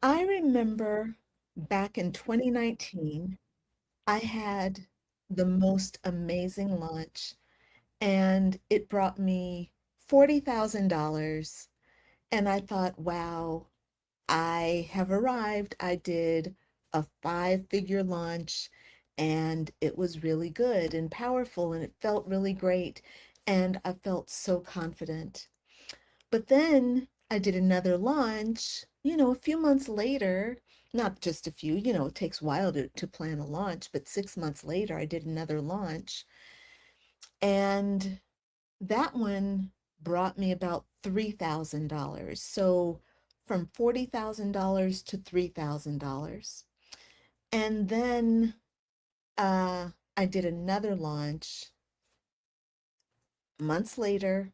I remember back in 2019, I had the most amazing launch, and it brought me $40,000. And I thought, wow, I have arrived. I did a five-figure launch, and it was really good and powerful, and it felt really great. And I felt so confident. But then I did another launch, a few months later, not just a few, it takes a while to plan a launch, but 6 months later, I did another launch. And that one brought me about $3,000. So from $40,000 to $3,000. And then I did another launch months later.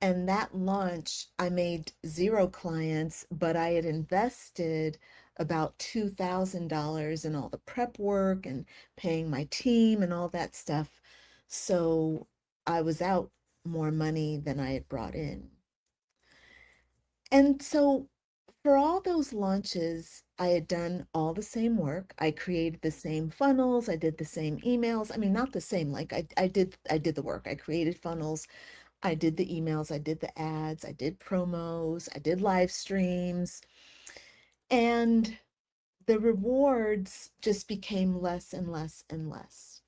And that launch, I made zero clients, but I had invested about $2,000 in all the prep work and paying my team and all that stuff. So I was out more money than I had brought in. And so for all those launches, I had done all the same work. I created the same funnels. I did the same emails. I mean, not the same, like I did the work. I created funnels. I did the emails, I did the ads, I did promos, I did live streams, and the rewards just became less and less and less.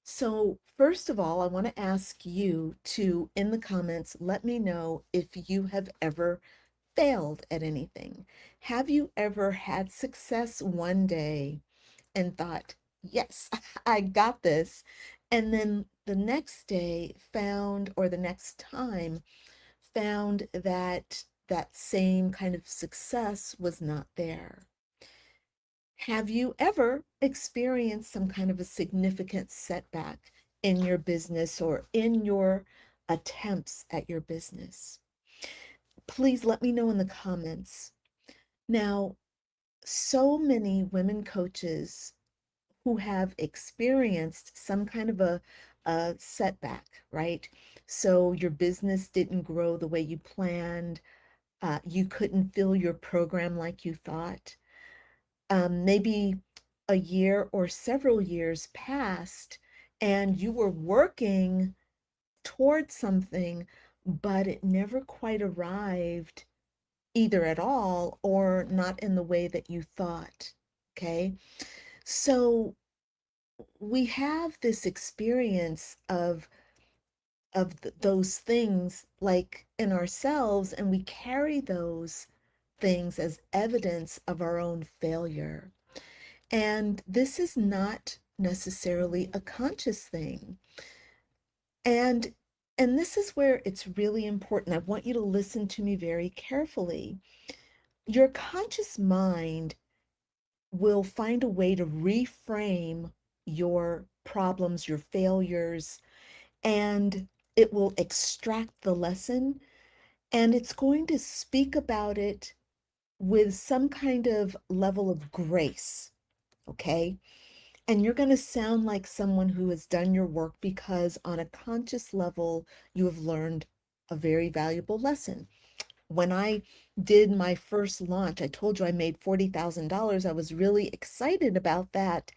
So, first of all, I want to ask you to, in the comments, let me know if you have ever failed at anything. Have you ever had success one day and thought, yes, I got this, and then the next day found, or the next time found that that same kind of success was not there? Have you ever experienced some kind of a significant setback in your business or in your attempts at your business? Please let me know in the comments. Now, so many women coaches who have experienced some kind of a setback, right? So your business didn't grow the way you planned. You couldn't fill your program like you thought. Maybe a year or several years passed and you were working towards something, but it never quite arrived either at all or not in the way that you thought. Okay. So we have this experience of those things like in ourselves, and we carry those things as evidence of our own failure. And this is not necessarily a conscious thing. And and this is where it's really important. I want you to listen to me very carefully. Your conscious mind will find a way to reframe your problems, your failures, and it will extract the lesson, and it's going to speak about it with some kind of level of grace, okay? And you're going to sound like someone who has done your work because on a conscious level, you have learned a very valuable lesson. When I did my first launch, I told you I made $40,000. I was really excited about that.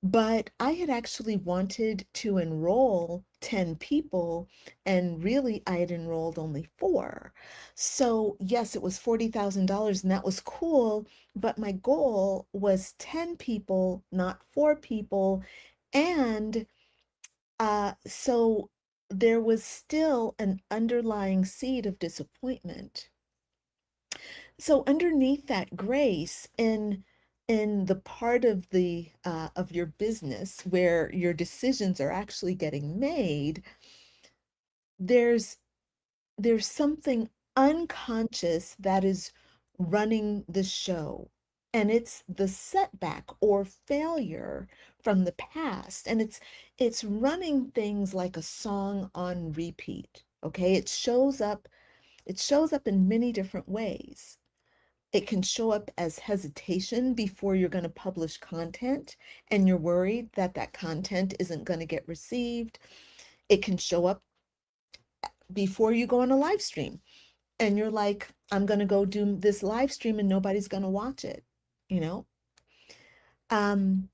But I had actually wanted to enroll 10 people, and really I had enrolled only four. So, yes, it was $40,000, and that was cool, but my goal was 10 people, not four people. And so there was still an underlying seed of disappointment. So underneath that grace, in the part of your business where your decisions are actually getting made, there's there's something unconscious that is running the show. And it's the setback or failure from the past. And it's running things like a song on repeat. Okay. It shows up in many different ways. It can show up as hesitation before you're going to publish content, and you're worried that that content isn't going to get received. It can show up before you go on a live stream and you're like, I'm going to go do this live stream and nobody's going to watch it, you know? Um,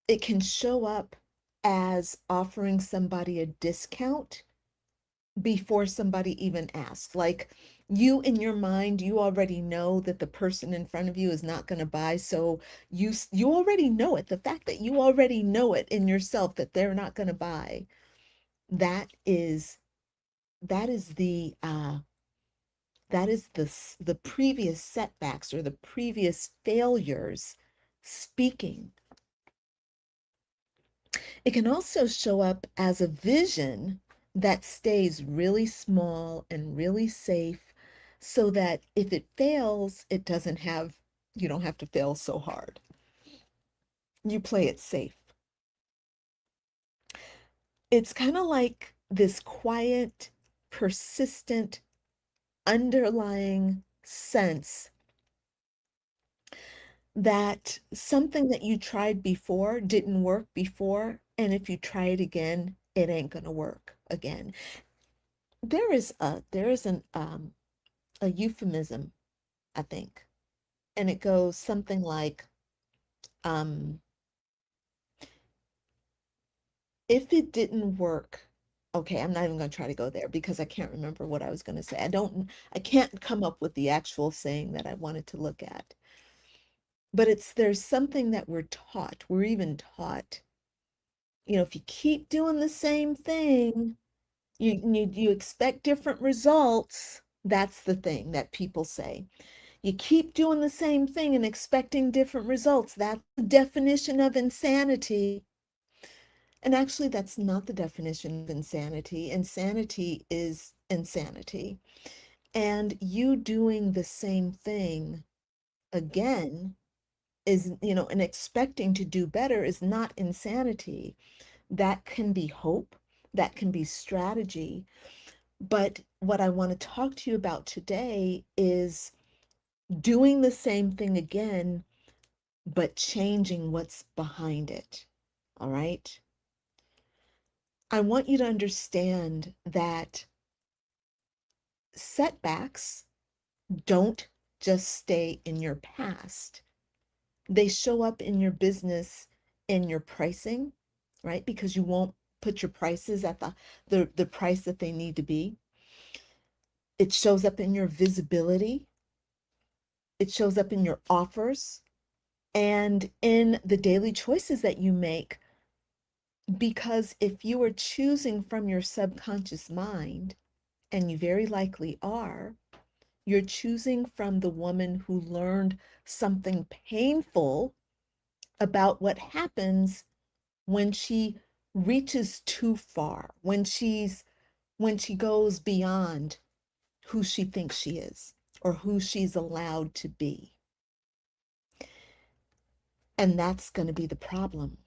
it can show up as offering somebody a discount before somebody even asks. Like you in your mind, you already know that the person in front of you is not going to buy, so you already know it. The fact that you already know it in yourself that they're not going to buy, that is that is the the previous setbacks or the previous failures speaking. It can also show up as a vision that stays really small and really safe so that if it fails, it doesn't have, you don't have to fail so hard. You play it safe. It's kind of like this quiet, persistent, underlying sense that something that you tried before didn't work before, and if you try it again, it ain't gonna work again. There is a euphemism, I think, and it goes something like, um, if it didn't work, okay, I'm not even gonna try to go there because I can't remember what I was gonna say. I can't come up with the actual saying that I wanted to look at. But there's something that we're taught. We're even taught, if you keep doing the same thing, you expect different results. That's the thing that people say. You keep doing the same thing and expecting different results. That's the definition of insanity. And actually, that's not the definition of insanity. Insanity is insanity. And you doing the same thing again is, and expecting to do better is not insanity. That can be hope, that can be strategy. But what I want to talk to you about today is doing the same thing again, but changing what's behind it. All right. I want you to understand that setbacks don't just stay in your past. They show up in your business, in your pricing, right? Because you won't put your prices at the price that they need to be. It shows up in your visibility. It shows up in your offers and in the daily choices that you make. Because if you are choosing from your subconscious mind, and you very likely are, you're choosing from the woman who learned something painful about what happens when she reaches too far, when she goes beyond who she thinks she is or who she's allowed to be. And that's going to be the problem.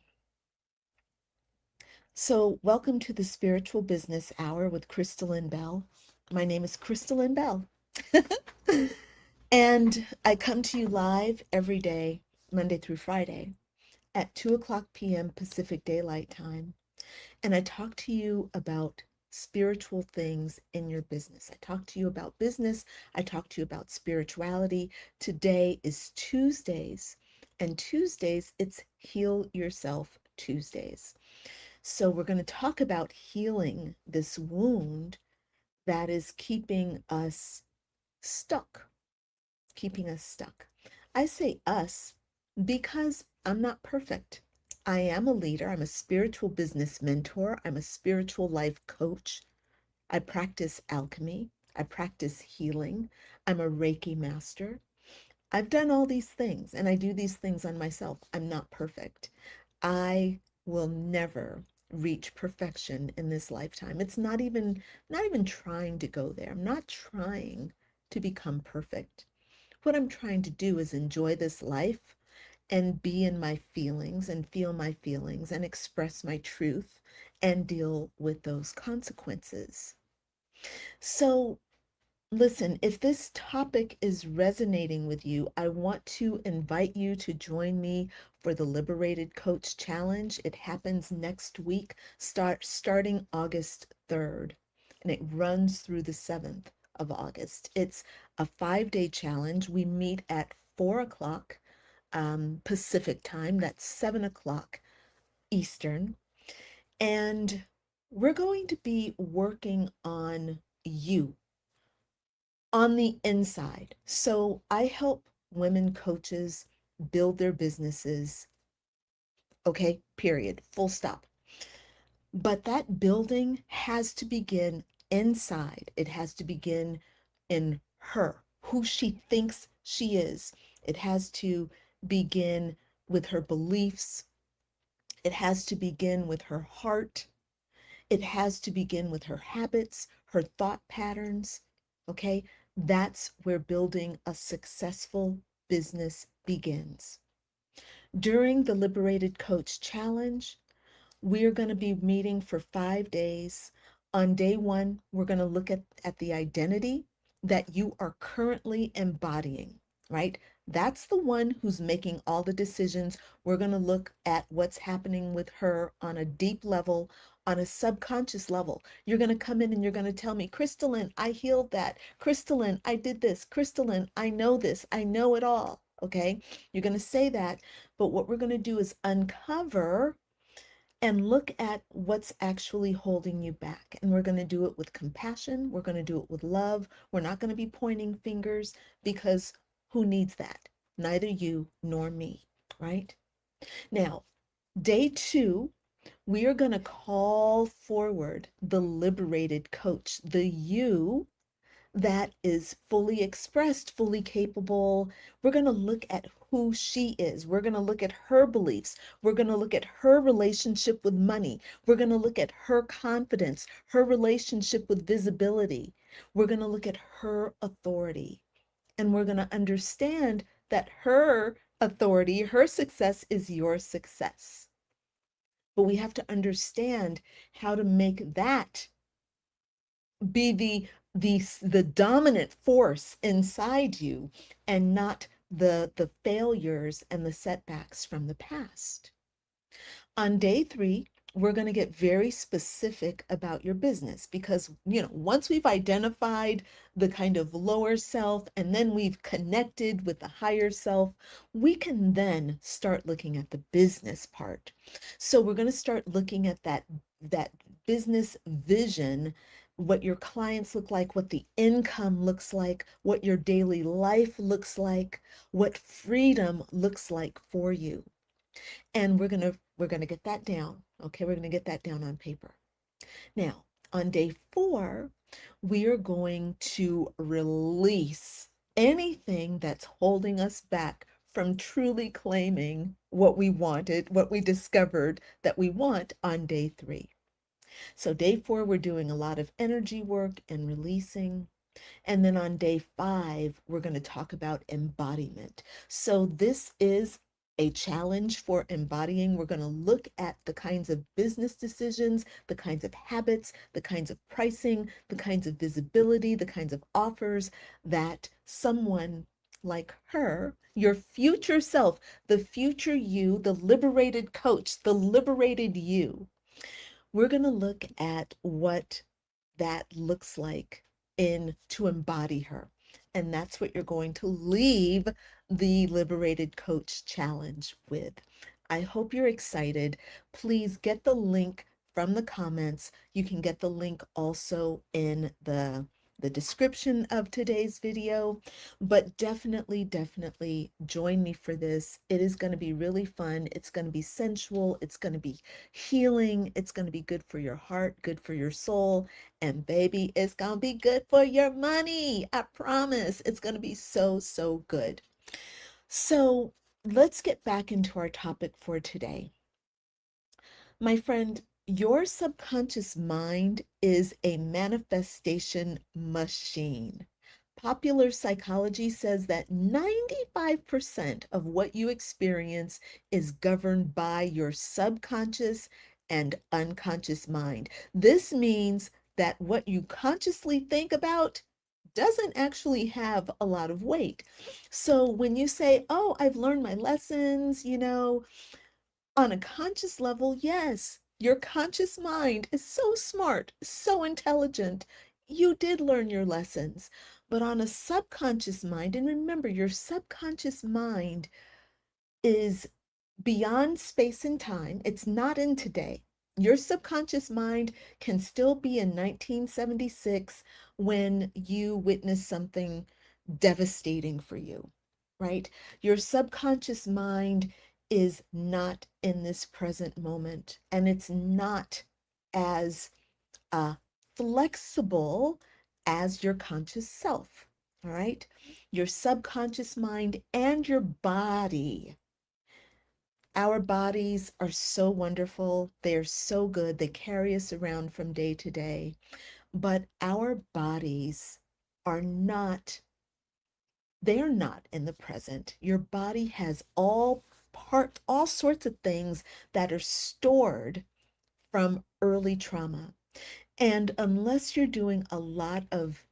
So, welcome to the Spiritual Business Hour with Crystal Lynn Bell. My name is Crystal Lynn Bell. And I come to you live every day, Monday through Friday, at 2 o'clock p.m. Pacific Daylight Time. And I talk to you about spiritual things in your business. I talk to you about business. I talk to you about spirituality. Today is Tuesdays, and Tuesdays, it's Heal Yourself Tuesdays. So we're going to talk about healing this wound that is keeping us stuck, keeping us stuck. I say us because I'm not perfect. I am a leader. I'm a spiritual business mentor. I'm a spiritual life coach. I practice alchemy. I practice healing. I'm a Reiki master. I've done all these things and I do these things on myself. I'm not perfect. I will never reach perfection in this lifetime. It's not even trying to go there. I'm not trying to become perfect. What I'm trying to do is enjoy this life and be in my feelings and feel my feelings and express my truth and deal with those consequences. So, listen, if this topic is resonating with you, I want to invite you to join me for the Liberated Coach Challenge. It happens next week, starting August 3rd, and it runs through the 7th of August. It's a 5-day challenge. We meet at 4 o'clock Pacific time. That's 7 o'clock Eastern. And we're going to be working on you on the inside. So I help women coaches build their businesses. Okay, period, full stop. But that building has to begin inside. It has to begin in her, who she thinks she is. It has to begin with her beliefs. It has to begin with her heart. It has to begin with her habits, her thought patterns. Okay, that's where building a successful business begins. During the Liberated Coach Challenge, we're going to be meeting for 5 days. On day one, we're going to look at the identity that you are currently embodying, right? That's the one who's making all the decisions. We're going to look at what's happening with her on a deep level, on a subconscious level. You're going to come in and you're going to tell me, Crystal Lynn, I healed that. Crystal Lynn, I did this. Crystal Lynn, I know this. I know it all. Okay. You're going to say that. But what we're going to do is uncover and look at what's actually holding you back. And we're going to do it with compassion. We're going to do it with love. We're not going to be pointing fingers, because who needs that? Neither you nor me, right? Now, day two, we are going to call forward the liberated coach, the you that is fully expressed, fully capable. We're going to look at who she is. We're going to look at her beliefs. We're going to look at her relationship with money. We're going to look at her confidence, her relationship with visibility. We're going to look at her authority. And we're going to understand that her authority, her success is your success. But we have to understand how to make that be the dominant force inside you, and not the failures and the setbacks from the past. On day three, we're going to get very specific about your business, because, once we've identified the kind of lower self and then we've connected with the higher self, we can then start looking at the business part. So we're going to start looking at that business vision, what your clients look like, what the income looks like, what your daily life looks like, what freedom looks like for you. And we're going to get that down. Okay, we're going to get that down on paper. Now, on day four, we are going to release anything that's holding us back from truly claiming what we wanted, what we discovered that we want on day three. So day four, we're doing a lot of energy work and releasing. And then on day five, we're going to talk about embodiment. So this is a challenge for embodying. We're going to look at the kinds of business decisions, the kinds of habits, the kinds of pricing, the kinds of visibility, the kinds of offers that someone like her, your future self, the future you, the liberated coach, the liberated you, we're going to look at what that looks like to embody her. And that's what you're going to leave the Liberated Coach Challenge with. I hope you're excited. Please get the link from the comments. You can get the link also in the description of today's video, but definitely join me for this. It is going to be really fun. It's going to be sensual. It's going to be healing. It's going to be good for your heart, good for your soul, and baby, it's going to be good for your money. I promise. It's going to be so good. So let's get back into our topic for today. My friend, your subconscious mind is a manifestation machine. Popular psychology says that 95% of what you experience is governed by your subconscious and unconscious mind. This means that what you consciously think about doesn't actually have a lot of weight. So when you say, oh, I've learned my lessons, on a conscious level, yes, your conscious mind is so smart, so intelligent. You did learn your lessons. But on a subconscious mind, and remember, your subconscious mind is beyond space and time. It's not in today. Your subconscious mind can still be in 1976 when you witness something devastating for you, right? Your subconscious mind is not in this present moment, and it's not as uh, flexible as your conscious self, all right? Your subconscious mind and your body. Our bodies are so wonderful. They're so good. They carry us around from day to day. But our bodies are not, they're not in the present. Your body has all sorts of things that are stored from early trauma. And unless you're doing a lot of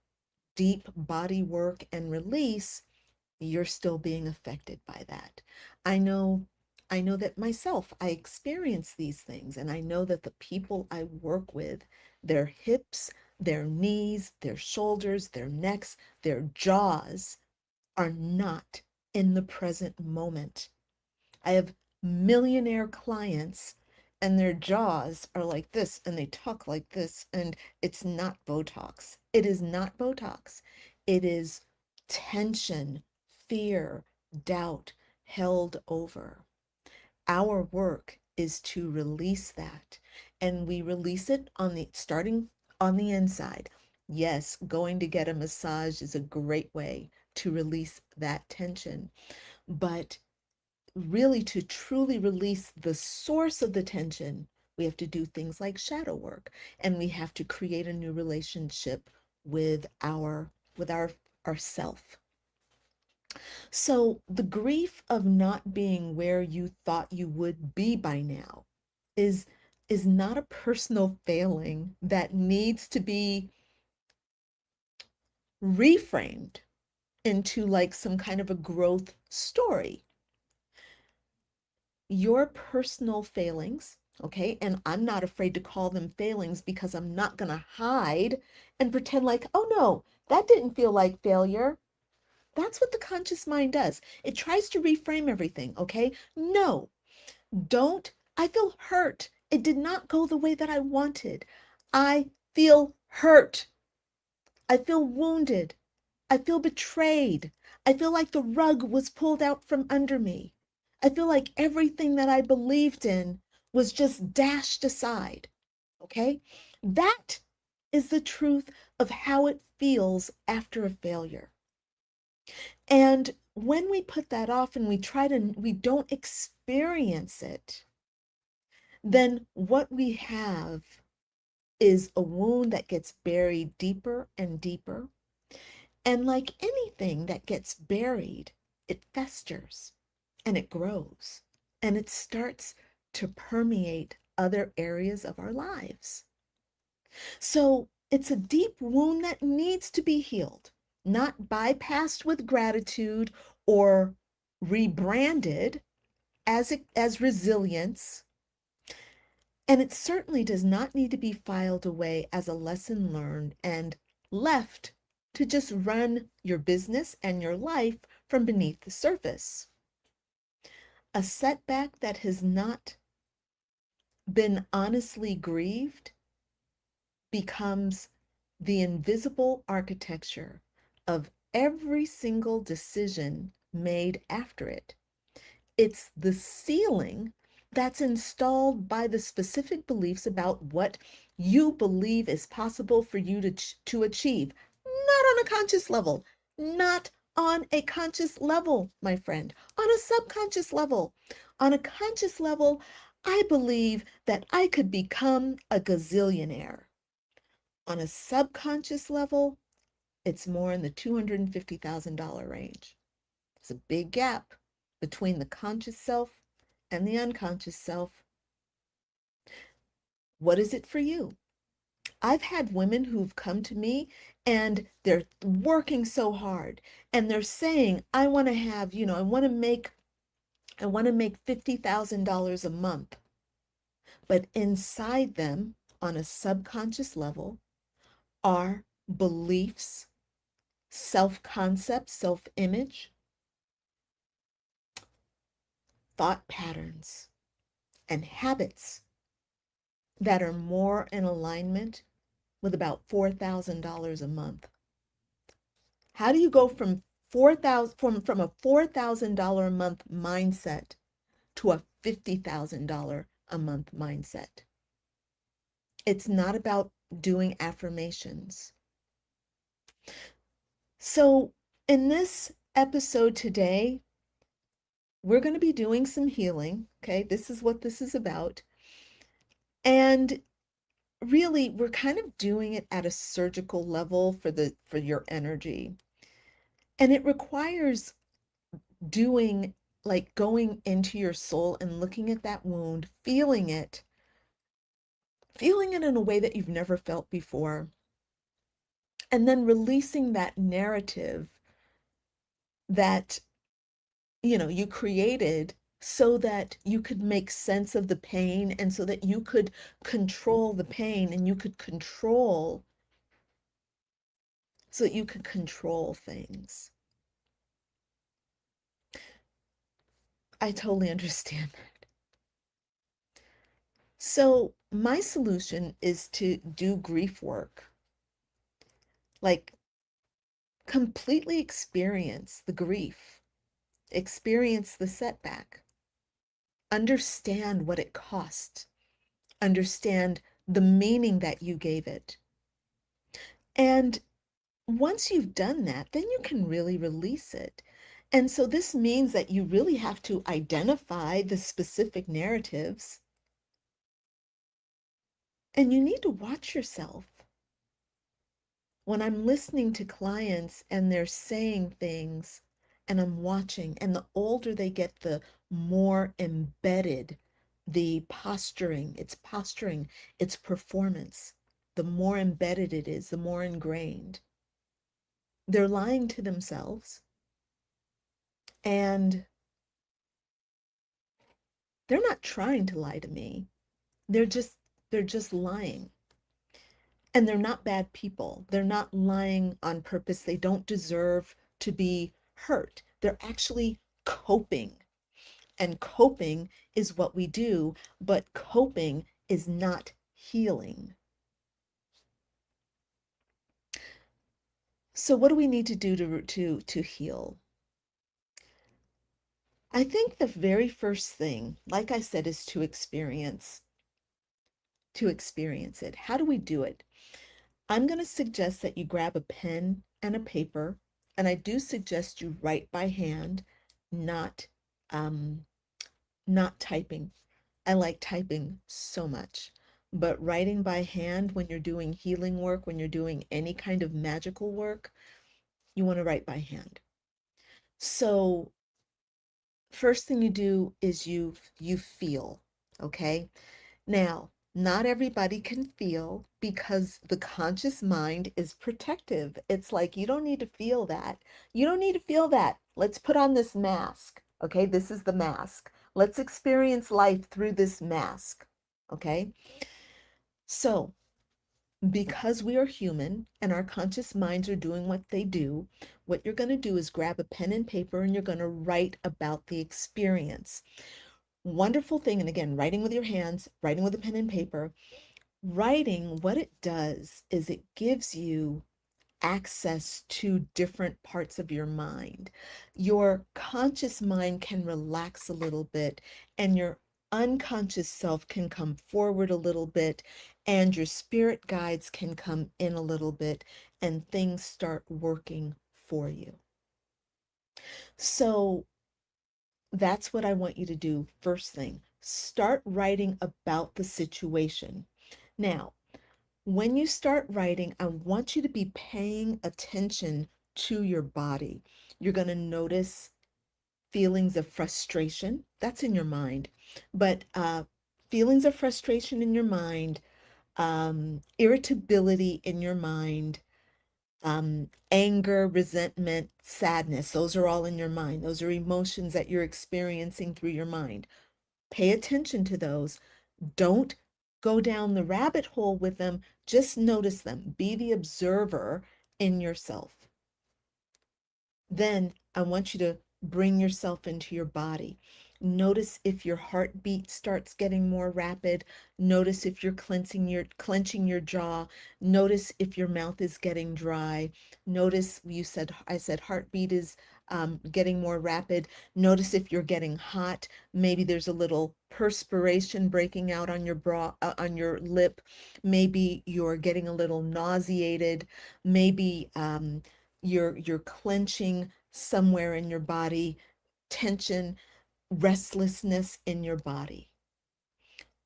deep body work and release, you're still being affected by that. I know I know that myself, I experience these things, and I know that the people I work with, their hips, their knees, their shoulders, their necks, their jaws are not in the present moment. I have millionaire clients and their jaws are like this and they talk like this, and it's not Botox. It is not Botox. It is tension, fear, doubt held over. Our work is to release that, and we release it on the starting on the inside. Yes, going to get a massage is a great way to release that tension, but really to truly release the source of the tension, we have to do things like shadow work, and we have to create a new relationship with our self. So the grief of not being where you thought you would be by now is is not a personal failing that needs to be reframed into like some kind of a growth story. Your personal failings, okay? And I'm not afraid to call them failings because I'm not going to hide and pretend like, oh no, that didn't feel like failure. That's what the conscious mind does. It tries to reframe everything, okay? No, don't. I feel hurt. It did not go the way that I wanted. I feel hurt. I feel wounded. I feel betrayed. I feel like the rug was pulled out from under me. I feel like everything that I believed in was just dashed aside. Okay? That is the truth of how it feels after a failure. And when we put that off and we don't experience it, then what we have is a wound that gets buried deeper and deeper. And like anything that gets buried, it festers and it grows and it starts to permeate other areas of our lives. So it's a deep wound that needs to be healed, not bypassed with gratitude or rebranded as resilience. And it certainly does not need to be filed away as a lesson learned and left to just run your business and your life from beneath the surface. A setback that has not been honestly grieved becomes the invisible architecture of every single decision made after it. It's the ceiling that's installed by the specific beliefs about what you believe is possible for you to achieve, not on a conscious level, not on a conscious level, my friend, on a subconscious level. On a conscious level, I believe that I could become a gazillionaire. On a subconscious level, it's more in the $250,000 range. There's a big gap between the conscious self and the unconscious self. What is it for you? I've had women who've come to me and they're working so hard and they're saying, I want to have, I want to make $50,000 a month. But inside them, on a subconscious level, are beliefs self-concept, self-image, thought patterns, and habits that are more in alignment with about $4,000 a month. How do you go from 4,000 from a $4,000 a month mindset to a $50,000 a month mindset? It's not about doing affirmations. So, in this episode today, we're going to be doing some healing. Okay, this is what this is about. And really, we're kind of doing it at a surgical level for your energy. And it requires doing like going into your soul and looking at that wound, feeling it in a way that you've never felt before, and then releasing that narrative that you created so that you could make sense of the pain and so that you could control the pain and you could control so that you could control things. I totally understand that. So my solution is to do grief work, like completely experience the grief, experience the setback, understand what it cost, understand the meaning that you gave it. And once you've done that, then you can really release it. And so this means that you really have to identify the specific narratives and you need to watch yourself. When I'm listening to clients and they're saying things and I'm watching, and the older they get, the more embedded the posturing, it's performance. The more embedded it is, the more ingrained. They're lying to themselves and they're not trying to lie to me. They're just lying. And they're not bad people. They're not lying on purpose. They don't deserve to be hurt. They're actually coping. And coping is what we do, but coping is not healing. So what do we need to do to heal? I think the very first thing, like I said, is to experience it. How do we do it? I'm going to suggest that you grab a pen and a paper, and I do suggest you write by hand, not um, not typing. I like typing so much, but writing by hand when you're doing healing work, when you're doing any kind of magical work, you want to write by hand. So first thing you do is you feel, okay? Now, not everybody can feel because the conscious mind is protective. It's like, you don't need to feel that. You don't need to feel that. Let's put on this mask. Okay, this is the mask. Let's experience life through this mask. Okay, so because we are human and our conscious minds are doing what they do, what you're going to do is grab a pen and paper and you're going to write about the experience. Wonderful thing, and again, writing with your hands, writing with a pen and paper. Writing, what it does is it gives you access to different parts of your mind. Your conscious mind can relax a little bit, and your unconscious self can come forward a little bit, and your spirit guides can come in a little bit, and things start working for you. So that's what I want you to do first thing. Start writing about the situation. Now, when you start writing, I want you to be paying attention to your body. You're going to notice feelings of frustration. That's in your mind. But feelings of frustration in your mind, irritability in your mind, anger, resentment, sadness, those are all in your mind. Those are emotions that you're experiencing through your mind. Pay attention to those. Don't go down the rabbit hole with them. Just notice them. Be the observer in yourself. Then I want you to bring yourself into your body. Notice if your heartbeat starts getting more rapid. Notice if you're clenching your jaw. Notice if your mouth is getting dry. Notice I said heartbeat is getting more rapid. Notice if you're getting hot. Maybe there's a little perspiration breaking out on your on your lip. Maybe you're getting a little nauseated. Maybe you're clenching somewhere in your body, tension, restlessness in your body.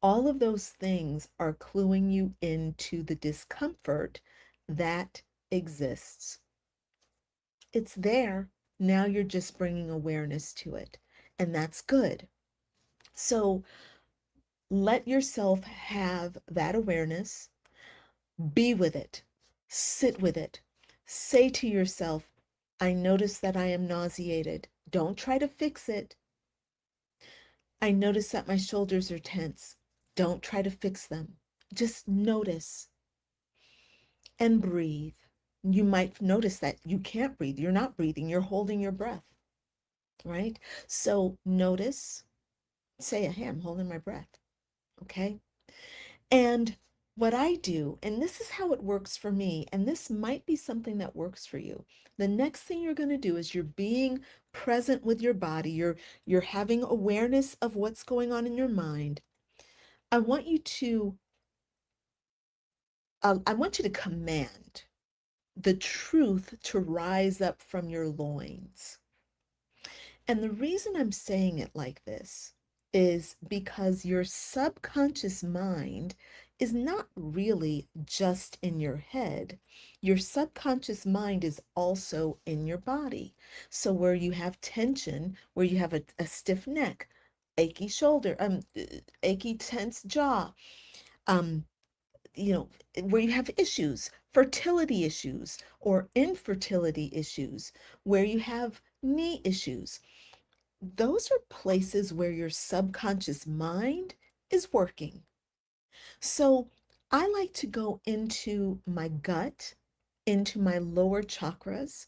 All of those things are cluing you into the discomfort that exists. It's there. Now you're just bringing awareness to it, and that's good. So let yourself have that awareness, be with it, sit with it, say to yourself, I notice that I am nauseated. Don't try to fix it. I notice that my shoulders are tense. Don't try to fix them. Just notice and breathe. You might notice that you can't breathe. You're not breathing. You're holding your breath, right? So notice, say, hey, I'm holding my breath. Okay. And what I do, and this is how it works for me, and this might be something that works for you. The next thing you're going to do is you're being present with your body. You're having awareness of what's going on in your mind. I want you to command the truth to rise up from your loins. And the reason I'm saying it like this is because your subconscious mind is not really just in your head. Your subconscious mind is also in your body. So where you have tension, where you have a stiff neck, achy shoulder, achy tense jaw, um, where you have issues, fertility issues or infertility issues, where you have knee issues, those are places where your subconscious mind is working. So I like to go into my gut, into my lower chakras,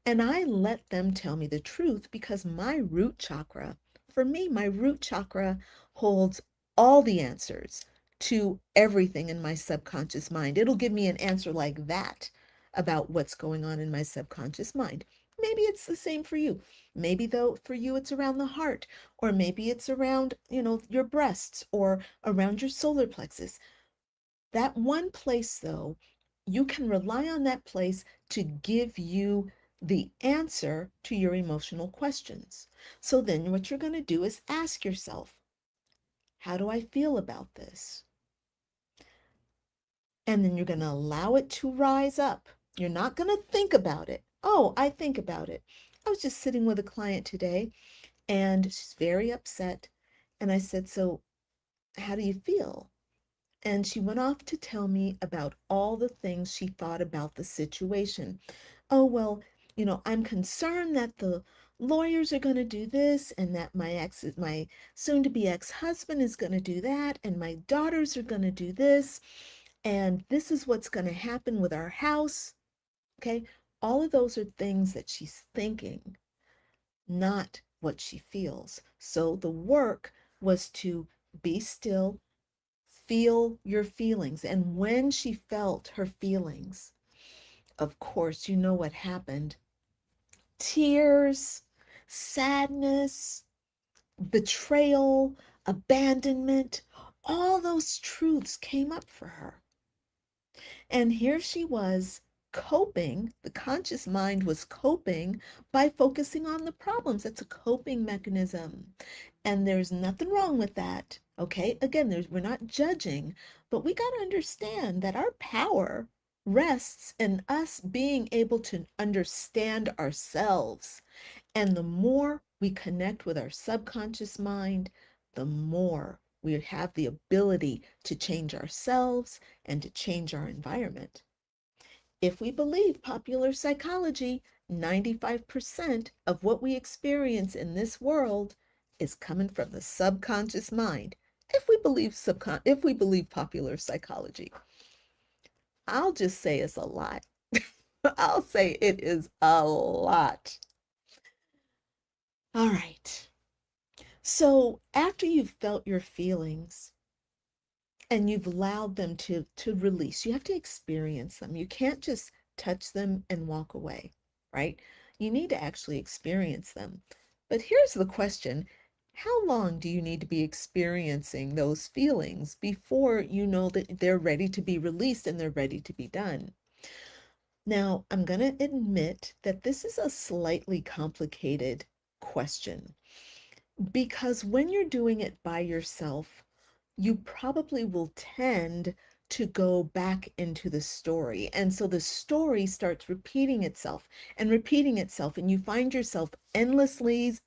and I let them tell me the truth because my root chakra, for me, my root chakra holds all the answers to everything in my subconscious mind. It'll give me an answer like that about what's going on in my subconscious mind. Maybe it's the same for you. Maybe though for you it's around the heart, or maybe it's around, your breasts or around your solar plexus. That one place though, you can rely on that place to give you the answer to your emotional questions. So then what you're going to do is ask yourself, how do I feel about this? And then you're going to allow it to rise up. You're not going to think about it. Oh, I think about it. I was just sitting with a client today and she's very upset. And I said, so how do you feel? And she went off to tell me about all the things she thought about the situation. Oh, well, I'm concerned that the lawyers are going to do this and that my soon to be ex-husband is going to do that and my daughters are going to do this and this is what's going to happen with our house. Okay? All of those are things that she's thinking, not what she feels. So the work was to be still, feel your feelings. And when she felt her feelings, of course, you know what happened. Tears, sadness, betrayal, abandonment, all those truths came up for her. And here she was coping, the conscious mind was coping by focusing on the problems. That's a coping mechanism. And there's nothing wrong with that. Okay. Again, we're not judging, but we got to understand that our power rests in us being able to understand ourselves. And the more we connect with our subconscious mind, the more we have the ability to change ourselves and to change our environment. If we believe popular psychology, 95% of what we experience in this world is coming from the subconscious mind. If we believe popular psychology, I'll just say it's a lot. I'll say it is a lot. All right. So after you've felt your feelings and you've allowed them to release, you have to experience them. You can't just touch them and walk away, right? You need to actually experience them. But here's the question. How long do you need to be experiencing those feelings before you know that they're ready to be released and they're ready to be done? Now, I'm going to admit that this is a slightly complicated question because when you're doing it by yourself, you probably will tend to go back into the story. And so the story starts repeating itself, and you find yourself endlessly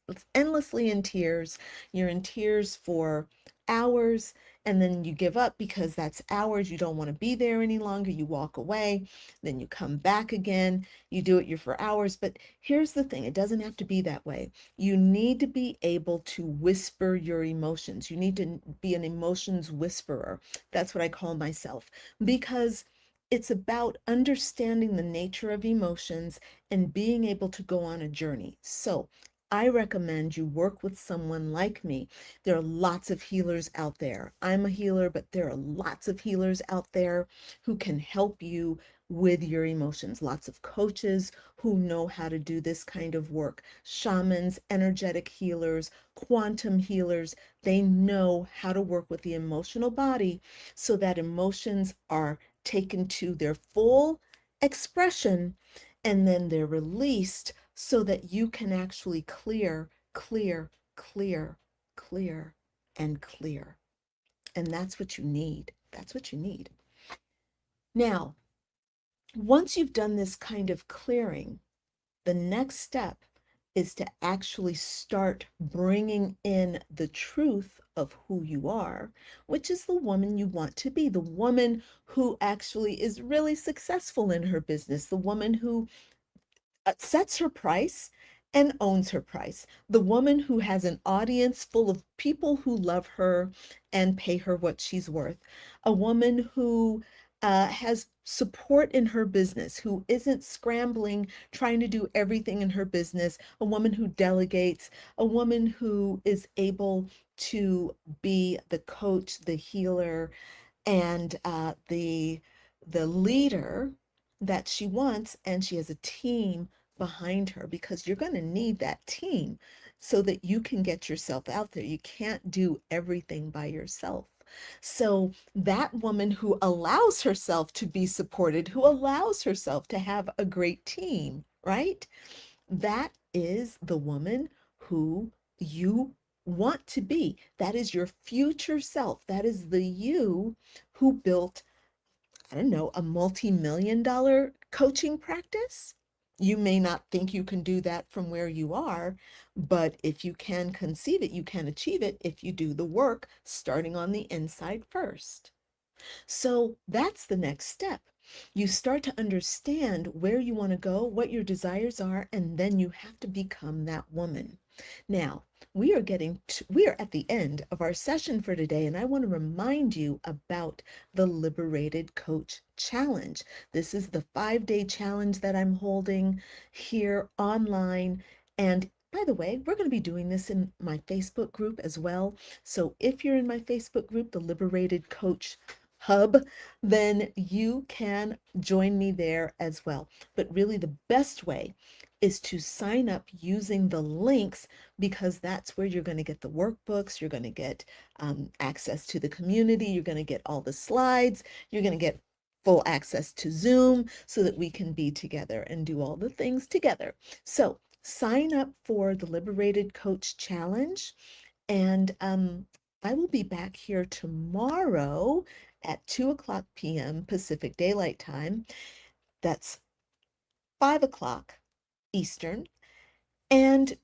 in tears. You're in tears for hours, and then you give up because that's hours. You don't want to be there any longer. You walk away, then you come back again. You do it for hours. But here's the thing, it doesn't have to be that way. You need to be able to whisper your emotions. You need to be an emotions whisperer. That's what I call myself because it's about understanding the nature of emotions and being able to go on a journey. So I recommend you work with someone like me. There are lots of healers out there. I'm a healer, but there are lots of healers out there who can help you with your emotions. Lots of coaches who know how to do this kind of work. Shamans, energetic healers, quantum healers, they know how to work with the emotional body so that emotions are taken to their full expression and then they're released so that you can actually clear, and clear. And that's what you need. That's what you need. Now, once you've done this kind of clearing, the next step is to actually start bringing in the truth of who you are, which is the woman you want to be, the woman who actually is really successful in her business, the woman who sets her price and owns her price. The woman who has an audience full of people who love her and pay her what she's worth. A woman who has support in her business, who isn't scrambling, trying to do everything in her business. A woman who delegates, a woman who is able to be the coach, the healer, and the leader that she wants, and she has a team behind her because you're going to need that team so that you can get yourself out there. You can't do everything by yourself. So that woman who allows herself to be supported, who allows herself to have a great team, right? That is the woman who you want to be. That is your future self. That is the you who built, I don't know, a multi-million dollar coaching practice. You may not think you can do that from where you are, but if you can conceive it, you can achieve it if you do the work starting on the inside first. So that's the next step. You start to understand where you want to go, what your desires are, and then you have to become that woman. Now, we are at the end of our session for today, and I want to remind you about the Liberated Coach Challenge. This is the 5-day challenge that I'm holding here online. And by the way, we're going to be doing this in my Facebook group as well. So if you're in my Facebook group, the Liberated Coach Hub, then you can join me there as well. But really, the best way is to sign up using the links because that's where you're going to get the workbooks, you're going to get access to the community, you're going to get all the slides, you're going to get full access to Zoom so that we can be together and do all the things together. So sign up for the Liberated Coach Challenge, and I will be back here tomorrow at 2 o'clock p.m. Pacific Daylight Time. That's 5 o'clock Eastern. And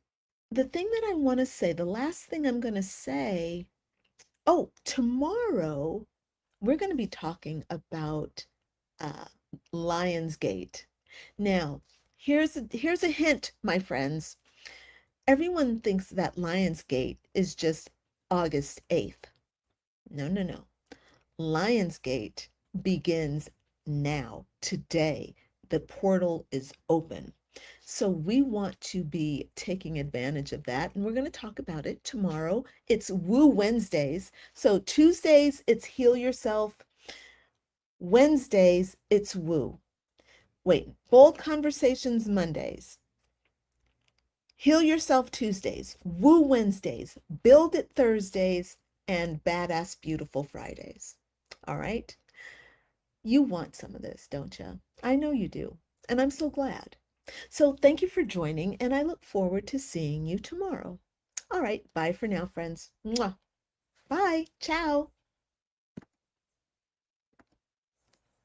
the thing that I want to say, the last thing I'm going to say, oh, tomorrow we're going to be talking about uh, Lionsgate. Now, here's a hint, my friends. Everyone thinks that Lionsgate is just August 8th. No, no, no. Lionsgate begins now, today. the portal is open. So we want to be taking advantage of that. And we're going to talk about it tomorrow. It's Woo Wednesdays. So Tuesdays, it's Heal Yourself. Wednesdays, it's Woo. Wait, Bold Conversations Mondays. Heal Yourself Tuesdays, Woo Wednesdays, Build It Thursdays, and Badass Beautiful Fridays. All right? You want some of this, don't you? I know you do. And I'm so glad. So thank you for joining, and I look forward to seeing you tomorrow. All right, bye for now, friends. Mwah. Bye. Ciao.